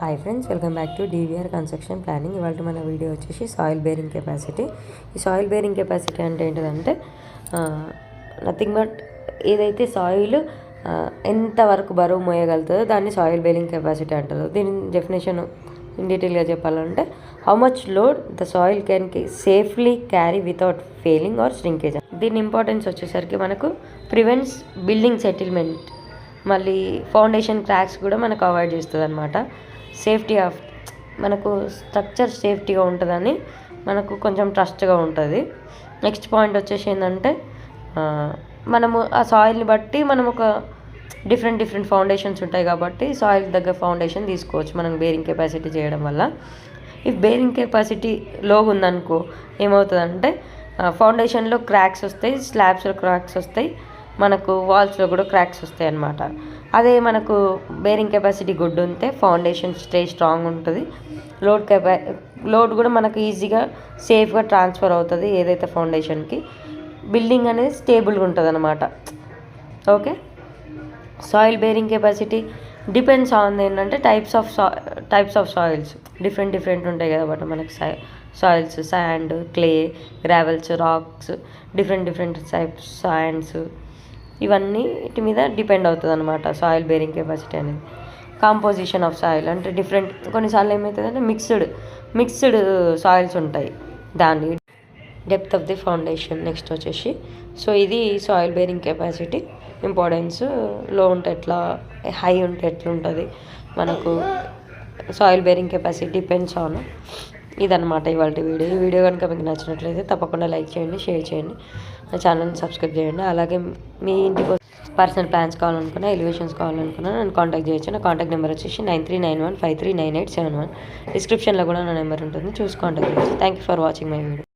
Hi friends, welcome back to DVR construction planning. ఇవాళ మన video వచ్చేసి సాయిల్ బేరింగ్ కెపాసిటీ. ఈ సాయిల్ బేరింగ్ కెపాసిటీ అంటే ఏంటిదంటే నథింగ్ బట్ ఏదైతే సాయిల్ ఎంతవరకు బరువు మోయగలుగుతుందో దాన్ని సాయిల్ బేరింగ్ కెపాసిటీ అంటారు. దీని డెఫినేషన్ ఇన్ డీటెయిల్గా చెప్పాలంటే how much load the soil can safely carry without failing or shrinkage. దీని ఇంపార్టెన్స్ వచ్చేసరికి మనకు ప్రివెంట్స్ బిల్డింగ్ సెటిల్మెంట్, మళ్ళీ ఫౌండేషన్ క్రాక్స్ కూడా మనకు అవాయిడ్ చేస్తుంది అనమాట. సేఫ్టీ ఆఫ్ మనకు స్ట్రక్చర్ సేఫ్టీగా ఉంటుందని మనకు కొంచెం ట్రస్ట్గా ఉంటుంది. నెక్స్ట్ పాయింట్ వచ్చేసి ఏంటంటే మనము ఆ సాయిల్ని బట్టి మనం ఒక డిఫరెంట్ ఫౌండేషన్స్ ఉంటాయి కాబట్టి సాయిల్ దగ్గర ఫౌండేషన్ తీసుకోవచ్చు మనం బేరింగ్ కెపాసిటీ చేయడం వల్ల. ఈ బేరింగ్ కెపాసిటీ లోగా ఉందనుకో ఏమవుతుందంటే ఫౌండేషన్లో క్రాక్స్ వస్తాయి, స్లాబ్స్లో క్రాక్స్ వస్తాయి, మనకు వాల్స్లో కూడా క్రాక్స్ వస్తాయి అన్నమాట. అదే మనకు బేరింగ్ కెపాసిటీ గుడ్ ఉంటే ఫౌండేషన్ స్ట్రాంగ్ ఉంటుంది, లోడ్ కూడా మనకు ఈజీగా సేఫ్గా ట్రాన్స్ఫర్ అవుతుంది ఏదైతే ఫౌండేషన్కి. బిల్డింగ్ అనేది స్టేబుల్గా ఉంటుంది అన్నమాట. Okay, soil bearing capacity depends on ఏంటంటే టైప్స్ ఆఫ్ సాయిల్స్ డిఫరెంట్ ఉంటాయి కాబట్టి మనకి soils sand, clay, gravels, rocks, different types sands, ఇవన్నీ వీటి మీద డిపెండ్ అవుతుంది అనమాట సాయిల్ బేరింగ్ కెపాసిటీ అనేది. కాంపోజిషన్ ఆఫ్ సాయిల్ అంటే కొన్నిసార్లు ఏమవుతుందంటే మిక్స్డ్ సాయిల్స్ ఉంటాయి, దాన్ని depth of the foundation. Next వచ్చేసి సో ఇది soil bearing capacity importance. Low ఉంటే ఎట్లా, హై ఉంటే ఎట్లుంటుంది మనకు soil bearing capacity depends on. ఇదనమాట ఇవాళ వీడియో. ఈ వీడియో కనుక మీకు నచ్చినట్లయితే తప్పకుండా లైక్ చేయండి, షేర్ చేయండి, నా ఛానల్ని సబ్స్క్రైబ్ చేయండి. అలాగే మీ ఇంటికి పర్సనల్ ప్లాన్స్ కావాలనుకున్నా, ఎలివేషన్స్ కావాలనుకున్నా నన్ను కాంటాక్ట్ చేయొచ్చు. నా కాంటాక్ట్ నెంబర్ వచ్చేసి 9391539871. డిస్క్రిప్షన్లో కూడా నా నెంబర్ ఉంటుంది, చూసి కాంటాక్ట్ చేయొచ్చు. Thank you for watching my video.